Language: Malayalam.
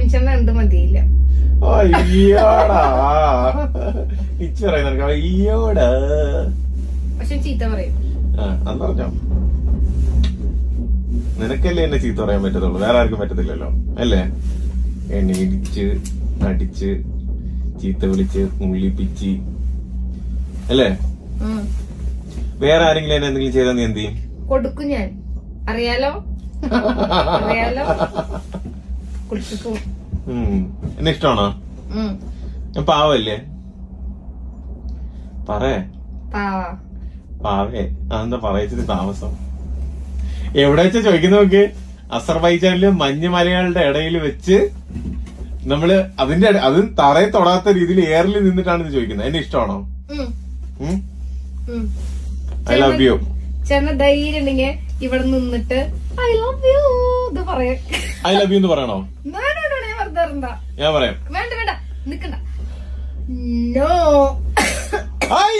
പ്രേമിച്ചെണ്ണ ഉണ്ട് മതിയില്ല. അയ്യോടാ ഇച്ചു പറയുന്ന അയ്യോടാ. പക്ഷെ ചീത്ത പറയും. അത് പറഞ്ഞോ, നിനക്കല്ലേ എന്നെ ചീത്ത പറയാൻ പറ്റത്തുള്ളൂ, വേറെ ആർക്കും പറ്റത്തില്ലല്ലോ അല്ലേ? എന്നെ ഇടിച്ച് അടിച്ച് ചീത്ത വിളിച്ച് മുള്ളിപ്പിച്ച് അല്ലേ? വേറെ ആരെങ്കിലും എന്നെ എന്തെങ്കിലും ചെയ്താൽ നീ എന്ത് ചെയ്യും? കൊടുക്കും ഞാൻ. അറിയാലോ അറിയാലോ കൊടുക്കും. എന്നെ ഇഷ്ടമാണോ? ഞാൻ പാവല്ലേ? പറയേ പാവേ. അതെന്താ പറയിച്ചത് താമസം? എവിടെ വെച്ചാ ചോദിക്കുന്ന നോക്ക്. അസർബൈജാനില് മഞ്ഞുമലകളുടെ ഇടയിൽ വെച്ച് നമ്മള് അത് തറയെ തൊടാത്ത രീതിയിൽ എയറിൽ നിന്നിട്ടാണ് ഇത് ചോദിക്കുന്നത്. എന്നെ ഇഷ്ടമാണോ? I love you. ചേട്ടന് ധൈര്യം ഉണ്ടെങ്കിൽ ഇവിടെ നിന്നിട്ട് ഐ ലവ് യു ഇത് പറയാ. ഐ ലവ് യു എന്ന് പറയണോ? ഞാൻ പറയാം. വേണ്ട വേണ്ട നിക്കണ്ട. No I